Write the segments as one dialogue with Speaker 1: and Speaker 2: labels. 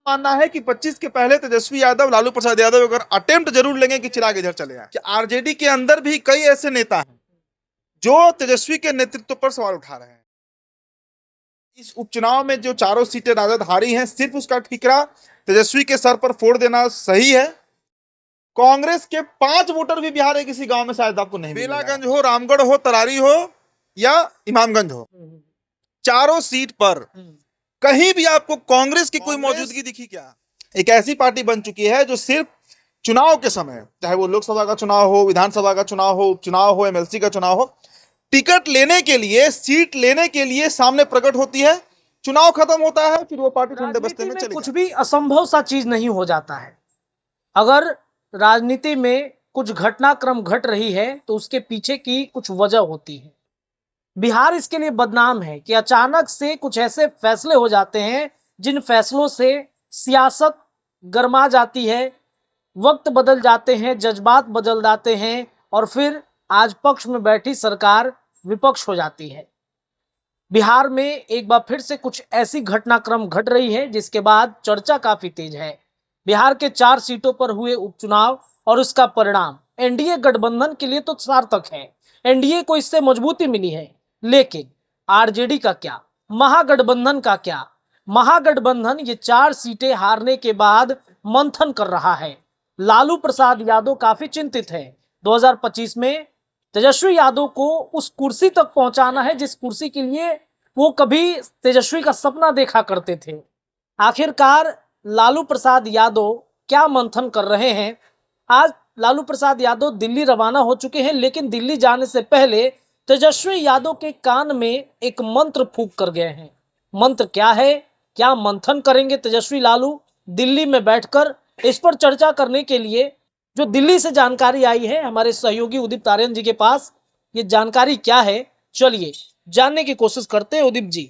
Speaker 1: मानना है कि 25 के पहले तेजस्वी यादव, लालू प्रसाद यादव अगर अटेम्प्ट जरूर लेंगे कि चिराग इधर चले आए, कि आरजेडी के अंदर भी कई ऐसे नेता हैं जो तेजस्वी के नेतृत्व पर सवाल उठा रहे हैं। इस उपचुनाव में जो चारों सीटें राजद हारी हैं, सिर्फ उसका ठीकरा तेजस्वी के सर पर फोड़ देना सही है। कांग्रेस के 5 वोटर भी बिहार के किसी गांव में शायद आपको नहीं मिलेगा। बेलागंज हो, रामगढ़ हो, तरारी हो या इमामगंज हो, चारों सीट पर कहीं भी आपको कांग्रेस की कोई मौजूदगी दिखी क्या? एक ऐसी पार्टी बन चुकी है जो सिर्फ चुनाव के समय, चाहे वो लोकसभा का चुनाव हो, विधानसभा का चुनाव हो, उपचुनाव हो, एमएलसी का चुनाव हो, टिकट लेने के लिए, सीट लेने के लिए सामने प्रकट होती है। चुनाव खत्म होता है, फिर वो पार्टी ठंडे बस्ते में चली
Speaker 2: कुछ भी असंभव सा चीज नहीं हो जाता है। अगर राजनीति में कुछ घटनाक्रम घट रही है तो उसके पीछे की कुछ वजह होती है। बिहार इसके लिए बदनाम है कि अचानक से कुछ ऐसे फैसले हो जाते हैं जिन फैसलों से सियासत गरमा जाती है, वक्त बदल जाते हैं, जज्बात बदल जाते हैं और फिर आज पक्ष में बैठी सरकार विपक्ष हो जाती है। बिहार में एक बार फिर से कुछ ऐसी घटनाक्रम घट रही है जिसके बाद चर्चा काफी तेज है। बिहार के 4 सीटों पर हुए उपचुनाव और उसका परिणाम एनडीए गठबंधन के लिए तो सार्थक है, एनडीए को इससे मजबूती मिली है। लेकिन आरजेडी का क्या, महागठबंधन का क्या? महागठबंधन ये 4 सीटें हारने के बाद मंथन कर रहा है। लालू प्रसाद यादव काफी चिंतित है। 2025 में तेजस्वी यादव को उस कुर्सी तक पहुंचाना है जिस कुर्सी के लिए वो कभी तेजस्वी का सपना देखा करते थे। आखिरकार लालू प्रसाद यादव क्या मंथन कर रहे हैं? आज लालू प्रसाद यादव दिल्ली रवाना हो चुके हैं, लेकिन दिल्ली जाने से पहले तेजस्वी यादव के कान में एक मंत्र फूंक कर गए हैं। मंत्र क्या है, क्या मंथन करेंगे तेजस्वी लालू दिल्ली में बैठकर? इस पर चर्चा करने के लिए जो दिल्ली से जानकारी आई है हमारे सहयोगी उदित तारेन जी के पास, ये जानकारी क्या है, चलिए जानने की कोशिश करते हैं। उदित जी,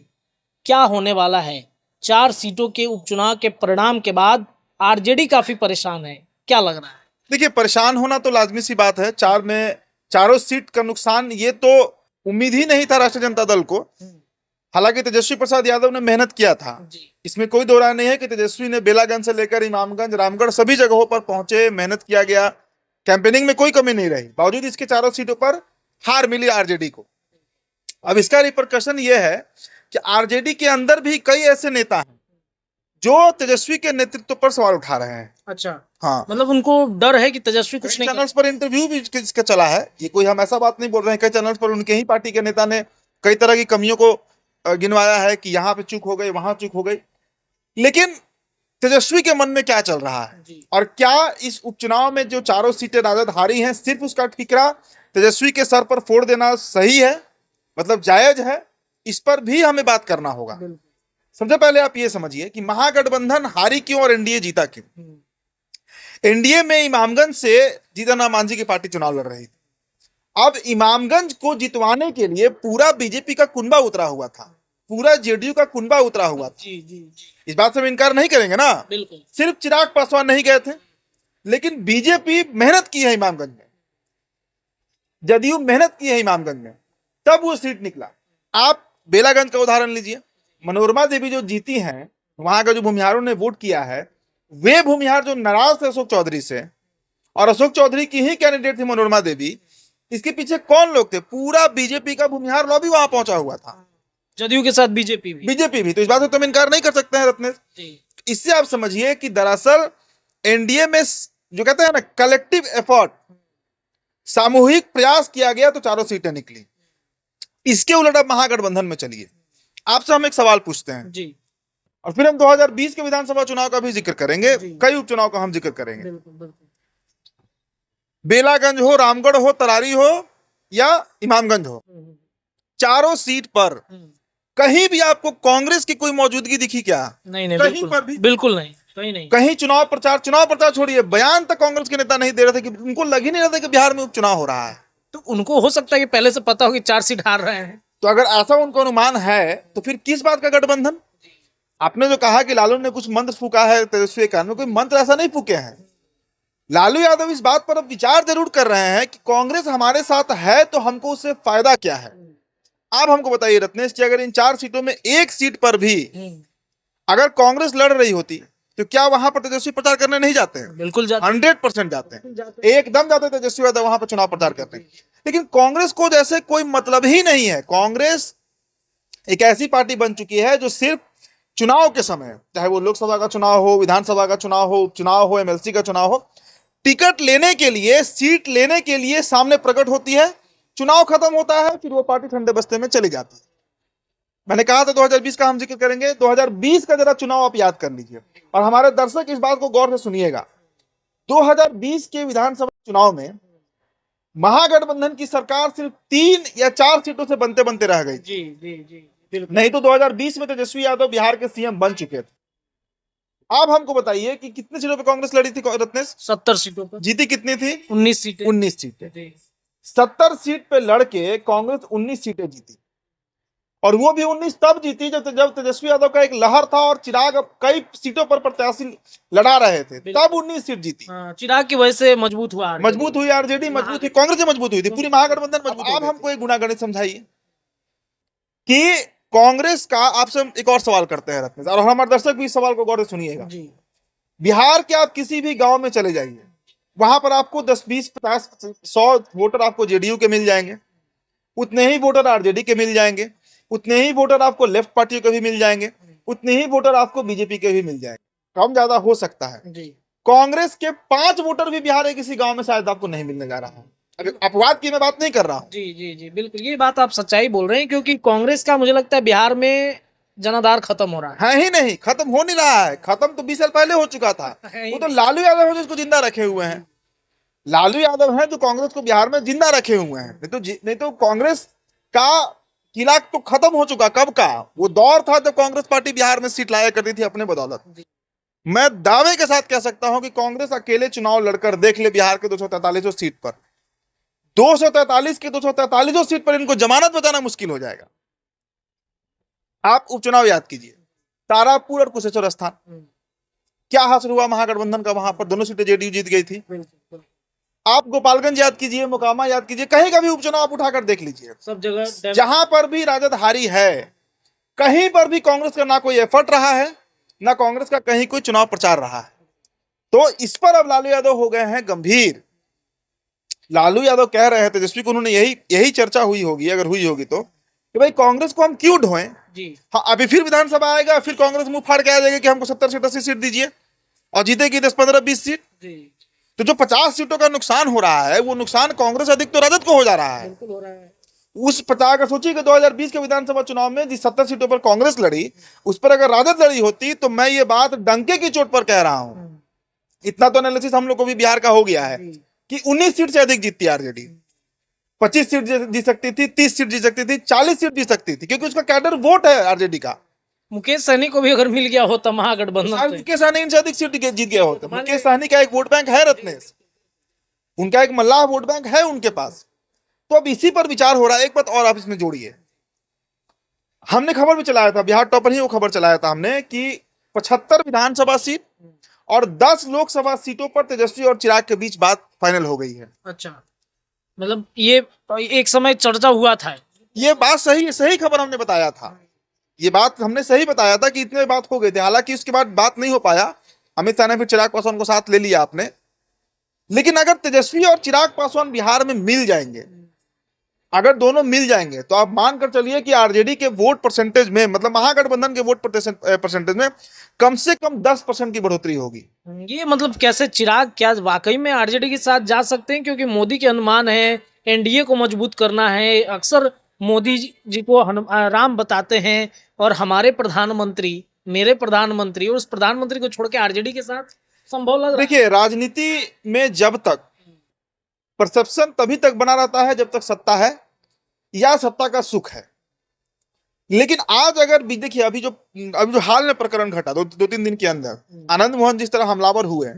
Speaker 2: क्या होने वाला है? 4 सीटों के उपचुनाव के परिणाम के बाद आरजेडी काफी परेशान है, क्या लग रहा है?
Speaker 1: देखिए, परेशान होना तो लाजमी सी बात है। चारों सीट का नुकसान ये तो उम्मीद ही नहीं था राष्ट्रीय जनता दल को। हालांकि तेजस्वी प्रसाद यादव ने मेहनत किया था, इसमें कोई दो राय नहीं है कि तेजस्वी ने बेलागंज से लेकर इमामगंज, रामगढ़ सभी जगहों पर पहुंचे, मेहनत किया गया, कैंपेनिंग में कोई कमी नहीं रही। बावजूद इसके चारों सीटों पर हार मिली आरजेडी को। अब इसका रिपरकशन यह है कि आरजेडी के अंदर भी कई ऐसे नेता हैं जो तेजस्वी के नेतृत्व पर सवाल उठा रहे हैं।
Speaker 2: अच्छा,
Speaker 1: हाँ,
Speaker 2: मतलब उनको डर है कि तेजस्वी कुछ नहीं
Speaker 1: चैनल्स पर इंटरव्यू भी इसका चला है। ये कोई हम ऐसा बात नहीं बोल रहे हैं, कई चैनल्स पर उनके ही पार्टी के नेता ने कई तरह की कमियों को गिनवाया है कि यहाँ पे चूक हो गई, वहां चूक हो गई। लेकिन तेजस्वी के मन में क्या चल रहा है और क्या इस उपचुनाव में जो चारों सीटें राजद हारी हैं, सिर्फ उसका ठीकरा तेजस्वी के सर पर फोड़ देना सही है, मतलब जायज है? इस पर भी हमें बात करना होगा। सबसे पहले आप ये समझिए कि महागठबंधन हारी क्यों और एनडीए जीता क्यों। एनडीए में इमामगंज से जीतन राम मांझी की पार्टी चुनाव लड़ रही थी। अब इमामगंज को जितवाने के लिए पूरा बीजेपी का कुनबा उतरा हुआ था, पूरा जेडीयू का कुनबा उतरा हुआ था। जी। इस बात से हम इनकार नहीं करेंगे ना, बिल्कुल। सिर्फ चिराग पासवान नहीं गए थे, लेकिन बीजेपी मेहनत की है इमामगंज में, जदयू मेहनत की है इमामगंज में, तब वो सीट निकला। आप बेलागंज का उदाहरण लीजिए, मनोरमा देवी जो जीती हैं, वहां का जो भूमिहारों ने वोट किया है, वे भूमिहार जो नाराज थे अशोक चौधरी से, और अशोक चौधरी की ही कैंडिडेट थी मनोरमा देवी, इसके पीछे कौन लोग थे? पूरा बीजेपी का भूमिहार लॉबी वहां पहुंचा हुआ था,
Speaker 2: जदयू के साथ बीजेपी भी।
Speaker 1: तो इस बात से तुम इनकार नहीं कर सकते हैं रत्नेश। इससे आप समझिए कि दरअसल एनडीए में जो कहते हैं ना कलेक्टिव एफर्ट, सामूहिक प्रयास किया गया तो चारों सीटें निकली। इसके उलट अब महागठबंधन में चलिए, आपसे हम एक सवाल पूछते हैं जी, और फिर हम 2020 के विधानसभा चुनाव का भी जिक्र करेंगे, कई उपचुनाव का हम जिक्र करेंगे। बेलागंज हो, रामगढ़ हो, तरारी हो या इमामगंज हो, चारों सीट पर कहीं भी आपको कांग्रेस की कोई मौजूदगी दिखी क्या?
Speaker 2: नहीं,
Speaker 1: कहीं पर भी
Speaker 2: बिल्कुल नहीं, कहीं नहीं।
Speaker 1: कहीं चुनाव प्रचार छोड़िए, बयान तक कांग्रेस के नेता नहीं दे रहे थे कि उनको लग ही नहीं रहा था कि बिहार में उपचुनाव हो रहा है।
Speaker 2: तो उनको हो सकता है कि पहले से पता हो कि 4 सीट हार रहे हैं।
Speaker 1: तो अगर ऐसा उनको अनुमान है तो फिर किस बात का गठबंधन? आपने जो कहा कि लालू ने कुछ मंत्र फूका है तेजस्वी के कान में, कोई मंत्र ऐसा नहीं फूके हैं। लालू यादव इस बात पर अब विचार जरूर कर रहे हैं कि कांग्रेस हमारे साथ है तो हमको उससे फायदा क्या है। आप हमको बताइए रत्नेश कि अगर इन 4 सीटों में एक सीट पर भी अगर कांग्रेस लड़ रही होती तो क्या वहां पर तेजस्वी प्रचार करने नहीं जाते हैं?
Speaker 2: बिल्कुल जाते
Speaker 1: 100% जाते हैं, एकदम जाते हैं तेजस्वी यादव वहां पर चुनाव प्रचार करते हैं। लेकिन कांग्रेस को जैसे कोई मतलब ही नहीं है। कांग्रेस एक ऐसी पार्टी बन चुकी है जो सिर्फ चुनाव के समय, चाहे वो लोकसभा का चुनाव हो, विधानसभा का चुनाव हो, उपचुनाव हो, एमएलसी का चुनाव हो, टिकट लेने के लिए, सीट लेने के लिए सामने प्रकट होती है। चुनाव खत्म होता है, फिर वो पार्टी ठंडे बस्ते में चली जाती है। मैंने कहा था 2020 का हम जिक्र करेंगे, 2020 का जरा चुनाव आप याद कर लीजिए और हमारे दर्शक इस बात को गौर से सुनिएगा। 2020 के विधानसभा चुनाव में महागठबंधन की सरकार सिर्फ 3 या 4 सीटों से बनते बनते रह गई।
Speaker 2: जी जी जी बिल्कुल।
Speaker 1: नहीं तो 2020 में तेजस्वी यादव बिहार के सीएम बन चुके थे। आप हमको बताइए कि कितने सीटों पे कांग्रेस लड़ी थी रत्नेश?
Speaker 2: 70 सीटों पर।
Speaker 1: जीती कितनी थी?
Speaker 2: 19 सीटें।
Speaker 1: 19 सीटें।
Speaker 2: जी।
Speaker 1: 70 सीट पे लड़के कांग्रेस 19 सीटें जीती, और वो भी 19 तब जीती जब तेजस्वी यादव का एक लहर था और चिराग कई सीटों पर प्रत्याशी लड़ा रहे थे, तब 19 सीट जीती।
Speaker 2: चिराग की वजह से मजबूत हुआ आरजेडी।
Speaker 1: मजबूत हुई आरजेडी, मजबूत हुई कांग्रेस, से मजबूत हुई थी पूरी महागठबंधन मजबूत। अब हमको एक गुनागणित समझाइए कि कांग्रेस का, आपसे हम एक और सवाल करते हैं रत्नेश, और हमारे दर्शक भी इस सवाल को गौर से सुनिएगा। बिहार के आप किसी भी गांव में चले जाइए, वहां पर आपको 10, 20, 50, 100 वोटर आपको जेडीयू के मिल जाएंगे, उतने ही वोटर आरजेडी के मिल जाएंगे, उतने ही वोटर आपको लेफ्ट पार्टियों के भी मिल जाएंगे, उतने ही वोटर आपको बीजेपी के भी मिल जाएंगे। कम ज्यादा हो सकता है। कांग्रेस के 5 वोटर भी बिहार के किसी गांव में शायद आपको नहीं मिलने जा रहा है। अभी अपवाद की मैं बात नहीं कर रहा हूं।
Speaker 2: जी जी जी बिल्कुल, ये बात आप सच्चाई बोल रहे हैं, क्योंकि कांग्रेस का मुझे लगता है बिहार में जनाधार खत्म हो रहा
Speaker 1: है ही नहीं, खत्म हो नहीं रहा है। खत्म तो 20 साल पहले हो चुका था। वो तो लालू यादव है जिसको जिंदा रखे हुए हैं। लालू यादव है जो कांग्रेस को बिहार में जिंदा रखे हुए हैं। नहीं तो कांग्रेस का किला तो खत्म हो चुका कब का। वो दौर था जब कांग्रेस पार्टी बिहार में सीट लाया करती थी अपने बदौलत। मैं दावे के साथ कह सकता हूं कि कांग्रेस अकेले चुनाव लड़कर देख ले बिहार के 243 सीट पर, 243 के 243 सीट पर इनको जमानत बचाना मुश्किल हो जाएगा। आप उपचुनाव याद कीजिए, तारापुर और कुशेश्वर स्थान, क्या हासिल हुआ महागठबंधन का? वहां पर दोनों सीटें जेडीयू जीत गई थी। आप गोपालगंज याद कीजिए, मोकामा याद कीजिए, कहीं का भी उपचुनाव आप उठाकर देख लीजिए, सब जगह जहां पर भी राजद हारी है, कहीं पर भी कांग्रेस का ना कोई एफर्ट रहा है, ना कांग्रेस का कहीं कोई चुनाव प्रचार रहा है। तो इस पर अब लालू यादव हो गए हैं गंभीर। लालू यादव कह रहे हैं तेजस्वी को, उन्होंने यही चर्चा हुई होगी, अगर हुई होगी तो, कि भाई कांग्रेस को हम क्यों ढोएं। हाँ, अभी फिर विधानसभा आएगा, फिर कांग्रेस मुंह फाड़ के आ जाएगी कि हमको 70 से 80 सीट दीजिए, और जीतेगी 10, 15, 20 सीट। तो जो 50 सीटों का नुकसान हो रहा है, वो नुकसान कांग्रेस अधिक तो राजद को हो जा रहा है। हो रहा है। उस 50 का सोचिए कि 2020 के विधानसभा चुनाव में जिस 70 सीटों पर कांग्रेस लड़ी, उस पर अगर राजद लड़ी होती, तो मैं ये बात डंके की चोट पर कह रहा हूं, इतना तो एनालिसिस हम लोग को भी बिहार का हो गया है कि 19 सीट से अधिक जीतती आरजेडी। 25 सीट जीत सकती थी, 30 सीट जीत सकती थी, 40 सीट जीत सकती थी, क्योंकि उसका कैडर वोट है आरजेडी का।
Speaker 2: मुकेश सहनी को भी अगर मिल गया होता महागठबंधन,
Speaker 1: मुकेश सहनी इनसे अधिक सीट जीत गया होता। मुकेश सहनी का एक वोट बैंक है रत्नेश, उनका एक मल्लाह वोट बैंक है उनके पास। तो अब इसी पर विचार हो रहा है। एक बात और आप इसमें जोड़िए, हमने खबर भी चलाया था, बिहार टॉपर ही वो खबर चलाया था हमने, कि 75 विधानसभा सीट और 10 लोकसभा सीटों पर तेजस्वी और चिराग के बीच बात फाइनल हो गई है। अच्छा,
Speaker 2: मतलब ये एक समय चर्चा हुआ था।
Speaker 1: ये बात सही खबर हमने बताया था, ये बात हमने सही बताया था कि इतने बात हो गए थे। हालांकि उसके बाद बात नहीं हो पाया, अमित शाह ने फिर चिराग पासवान को साथ ले लिया आपने। लेकिन अगर तेजस्वी और चिराग पासवान बिहार में मिल जाएंगे, अगर दोनों मिल जाएंगे, तो आप मानकर चलिए कि आरजेडी के वोट परसेंटेज में, मतलब महागठबंधन के वोट परसेंटेज में कम से कम 10% की बढ़ोतरी होगी।
Speaker 2: ये मतलब कैसे चिराग क्या वाकई में आरजेडी के साथ जा सकते हैं? क्योंकि मोदी के अनुमान है एनडीए को मजबूत करना है। अक्सर मोदी जी को राम बताते हैं, और हमारे प्रधानमंत्री, मेरे प्रधानमंत्री, और उस प्रधानमंत्री को छोड़ के आरजेडी के साथ संभव लग रहा है।
Speaker 1: देखिए, राजनीति में जब तक परसेप्शन तभी तक बना रहता है जब तक सत्ता है या सत्ता का सुख है। लेकिन आज अगर देखिए, अभी जो हाल में प्रकरण घटा 2-3 दिन के अंदर, आनंद मोहन जिस तरह हमलावर हुए,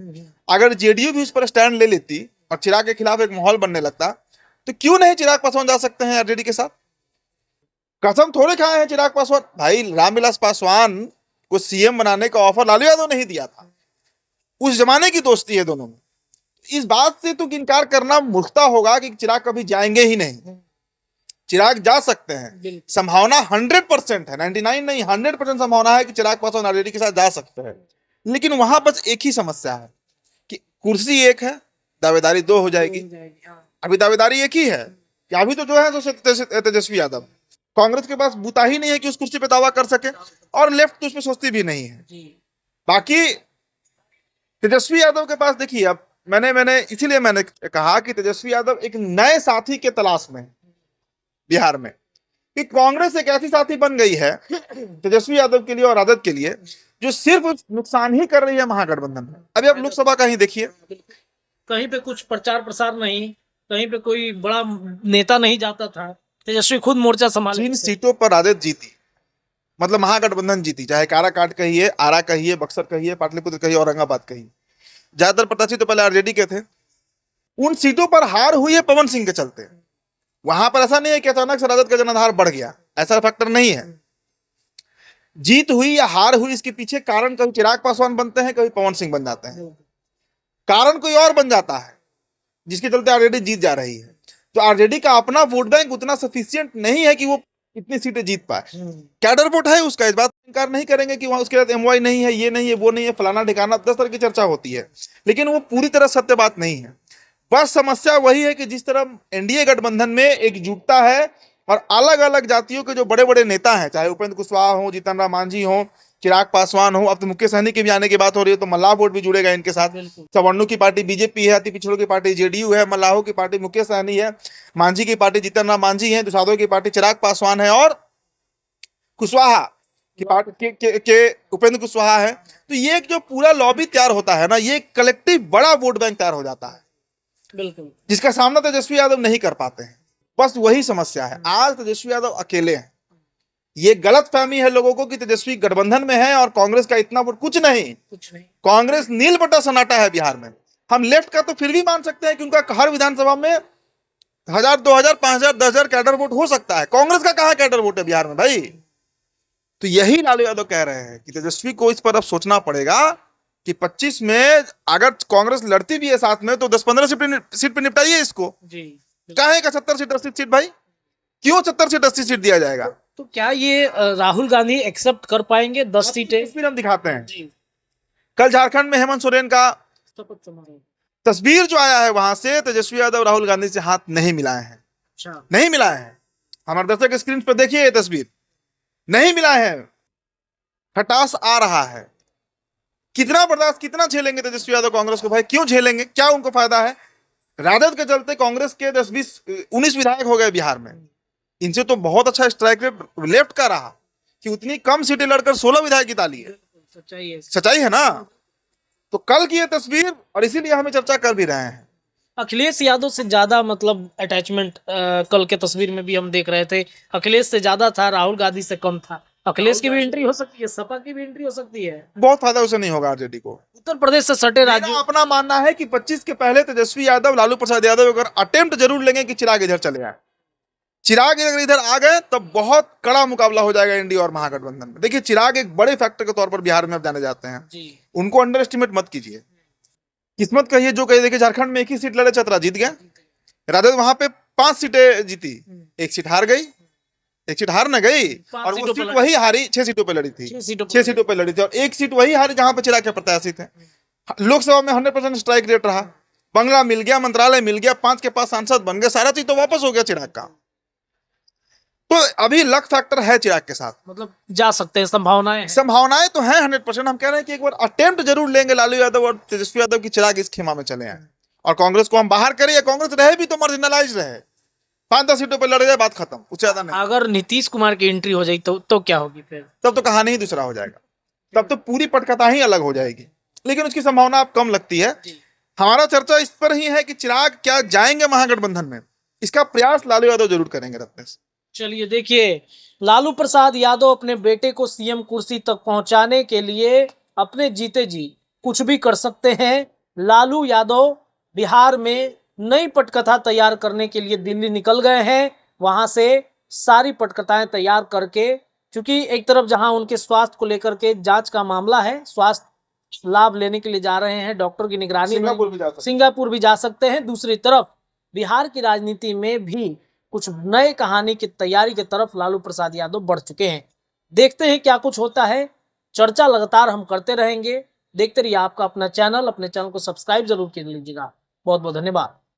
Speaker 1: अगर जेडीयू भी उस पर स्टैंड ले लेती और चिराग के खिलाफ एक माहौल बनने लगता, तो क्यों नहीं चिराग पासवान जा सकते हैं आरजेडी के साथ? कसम थोड़े खाए हैं चिराग पासवान। भाई, रामविलास पासवान को सीएम बनाने का ऑफर लालू यादव नहीं दिया था। उस जमाने की दोस्ती है दोनों में। इस बात से तो इनकार करना मूर्खता होगा कि चिराग कभी जाएंगे ही नहीं। चिराग जा सकते हैं, संभावना 100% है, 99 नहीं 100% संभावना है कि चिराग पासवान आरजेडी के साथ जा सकते हैं। लेकिन वहां बस एक ही समस्या है कि कुर्सी एक है, दावेदारी दो हो जाएगी। अभी दावेदारी एक ही है कि अभी तो जो है तेजस्वी यादव, कांग्रेस के पास बूता ही नहीं है कि उस कुर्सी पे दावा कर सके, और लेफ्ट तो उसमें सोचती भी नहीं है। बाकी तेजस्वी यादव के पास देखिए, अब मैंने इसीलिए मैंने कहा कि तेजस्वी यादव एक नए साथी के तलाश में बिहार में, कि कांग्रेस एक ऐसी साथी बन गई है तेजस्वी यादव के लिए और राजद के लिए जो सिर्फ नुकसान ही कर रही है महागठबंधन में। अभी आप लोकसभा का ही देखिए,
Speaker 2: कहीं पे कुछ प्रचार प्रसार नहीं, कहीं पे कोई बड़ा नेता नहीं जाता था, तेजस्वी खुद मोर्चा संभाले।
Speaker 1: जिन सीटों पर राजद जीती, मतलब महागठबंधन जीती, चाहे काराकाट कहिए, आरा कहिए, बक्सर कहिए, पाटलिपुत्र कहिए, औरंगाबाद कहिए, ज्यादातर प्रत्याशी तो पहले आरजेडी के थे। उन सीटों पर हार हुई है पवन सिंह के चलते। वहां पर ऐसा नहीं है कि अचानक से राजद का जनाधार बढ़ गया, ऐसा फैक्टर नहीं है। जीत हुई या हार हुई, इसके पीछे कारण कभी चिराग पासवान बनते हैं, कभी पवन सिंह बन जाते हैं, कारण कोई और बन जाता है जिसके चलते आरजेडी जीत जा रही है। तो आरजेडी का अपना वोट बैंक उतना सफिशियंट नहीं है कि वो इतनी सीटें जीत पाए। कैडर वोट है उसका, इस बात का इनकार नहीं करेंगे कि वहां उसके साथ एमवाई नहीं है, ये नहीं है, वो नहीं है, फलाना ठिकाना, 10 तरह की चर्चा होती है, लेकिन वो पूरी तरह सत्य बात नहीं है। बस समस्या वही है कि जिस तरह एनडीए गठबंधन में एकजुटता है और अलग अलग जातियों के जो बड़े बड़े नेता हैं, चाहे उपेंद्र कुशवाहा हो, जीतन राम मांझी हो, चिराग पासवान हो, अब तो मुकेश सहनी के भी आने की बात हो रही है, तो मल्लाह वोट भी जुड़ेगा इनके साथ। सवर्णों की पार्टी बीजेपी है, अति पिछड़ों की पार्टी जेडीयू है, मल्लाहों की पार्टी मुकेश सहनी है, मांझी की पार्टी जीतन राम मांझी है, दुसाधों की पार्टी चिराग पासवान है, और कुशवाहा की पार्टी के उपेंद्र कुशवाहा है। तो ये एक जो पूरा लॉबी तैयार होता है ना, ये कलेक्टिव बड़ा वोट बैंक तैयार हो जाता है,
Speaker 2: बिल्कुल,
Speaker 1: जिसका सामना तेजस्वी यादव नहीं कर पाते हैं। बस वही समस्या है, आज तेजस्वी यादव अकेले हैं। ये गलत फहमी है लोगों को कि तेजस्वी गठबंधन में है और कांग्रेस का इतना वोट, कुछ नहीं। कांग्रेस नील बटा सन्नाटा है बिहार में। हम लेफ्ट का तो फिर भी मान सकते हैं कि उनका हर विधानसभा में 1000, 2000, 5000, 10,000 कैडर वोट हो सकता है। कांग्रेस का कहां कैडर वोट है बिहार में भाई? तो यही लालू यादव कह रहे हैं कि तेजस्वी को इस पर अब सोचना पड़ेगा कि 25 में अगर कांग्रेस लड़ती भी है साथ में, तो 10-15 सीट पे निपटाइए इसको। काहे का 70 सीट 80 सीट भाई? क्यों 70 सीट 80 सीट दिया जाएगा?
Speaker 2: तो क्या ये राहुल गांधी एक्सेप्ट कर पाएंगे 10 सीटें?
Speaker 1: तस्वीर हम दिखाते हैं। कल झारखंड में हेमंत सोरेन का तस्वीर जो आया है, वहां से तेजस्वी यादव राहुल गांधी से हाथ नहीं मिलाए हैं।
Speaker 2: अच्छा,
Speaker 1: नहीं मिलाए हैं। हमारे दर्शक स्क्रीन पर देखिए ये तस्वीर, नहीं मिलाए हैं। खटास आ रहा है। कितना बर्दाश्त, कितना झेलेंगे तेजस्वी यादव कांग्रेस को भाई? क्यों झेलेंगे? क्या उनको फायदा है? राजद के चलते कांग्रेस के 10, 20, 19 विधायक हो गए बिहार में। इनसे तो बहुत अच्छा स्ट्राइक रेट लेफ्ट का रहा कि उतनी कम सीटें लड़कर 16 विधायक जिता लिए। सच्चाई है ना? तो कल की ये तस्वीर, और इसीलिए हमें चर्चा कर भी रहे हैं,
Speaker 2: अखिलेश यादव से ज्यादा मतलब अटैचमेंट कल के तस्वीर में भी हम देख रहे थे। अखिलेश से ज्यादा था, राहुल गांधी से कम था। अखिलेश की भी एंट्री हो सकती है, सपा की भी एंट्री हो सकती है।
Speaker 1: बहुत फायदा उसे नहीं होगा आरजेडी को।
Speaker 2: उत्तर प्रदेश से सटे राज्यों,
Speaker 1: अपना मानना है कि 25 के पहले तेजस्वी यादव, लालू प्रसाद यादव अगर अटेम्प्ट जरूर लेंगे कि चिराग इधर चले आए, चिराग अगर इधर आ गए, तब बहुत कड़ा मुकाबला हो जाएगा एनडीए और महागठबंधन में। देखिए, चिराग एक बड़े फैक्टर के तौर पर बिहार में अब जाने जाते हैं, उनको अंडर एस्टिमेट मत कीजिए। किस्मत कहिए जो कहिए। देखिए, झारखंड में एक ही सीट लड़े, चतरा जीत गया। राजद वहां पे 5 सीटें जीती, एक सीट हार गई, एक सीट हार न गई, और वो सीट वही हारी, 6 सीटों पे लड़ी थी, 6 सीटों पे लड़ी थी, और एक सीट वही हारी जहां पे चिराग के प्रत्याशी थे। लोकसभा में 100% स्ट्राइक रेट रहा, बंगला मिल गया, मंत्रालय मिल गया, 5 के 5 सांसद बन गए, सारा चीज तो वापस हो गया चिराग का। तो अभी लक फैक्टर है चिराग के साथ,
Speaker 2: मतलब जा सकते हैं,
Speaker 1: संभावनाएं तो हैं 100%। हम कह रहे हैं कि एक बार अटेम्प्ट जरूर लेंगे लालू यादव और तेजस्वी यादव की चिराग इस खेमा में चले आए, और कांग्रेस को हम बाहर करें, या कांग्रेस रहे भी तो मार्जिनलाइज रहे, 5-10 सीटों पर लड़ जाए, बात खत्म, उससे ज्यादा नहीं।
Speaker 2: अगर नीतीश कुमार की एंट्री हो जाए तो क्या होगी फिर?
Speaker 1: तब तो कहानी ही दूसरा हो जाएगा, तब तो पूरी पटकथा ही अलग हो जाएगी, लेकिन उसकी संभावना अब कम लगती है। हमारा चर्चा इस पर ही है कि चिराग क्या जाएंगे महागठबंधन में, इसका प्रयास लालू यादव जरूर करेंगे रत्न से।
Speaker 2: चलिए देखिए, लालू प्रसाद यादव अपने बेटे को सीएम कुर्सी तक पहुंचाने के लिए अपने जीते जी कुछ भी कर सकते हैं। लालू यादव बिहार में नई पटकथा तैयार करने के लिए दिल्ली निकल गए हैं, वहां से सारी पटकथाएं तैयार करके, क्योंकि एक तरफ जहां उनके स्वास्थ्य को लेकर के जांच का मामला है, स्वास्थ्य लाभ लेने के लिए जा रहे हैं, डॉक्टर की निगरानी में सिंगापुर भी जा सकते हैं। दूसरी तरफ बिहार की राजनीति में भी कुछ नए कहानी की तैयारी की तरफ लालू प्रसाद यादव बढ़ चुके हैं। देखते हैं क्या कुछ होता है, चर्चा लगातार हम करते रहेंगे। देखते रहिए आपका अपना चैनल, अपने चैनल को सब्सक्राइब जरूर कर लीजिएगा। बहुत बहुत धन्यवाद।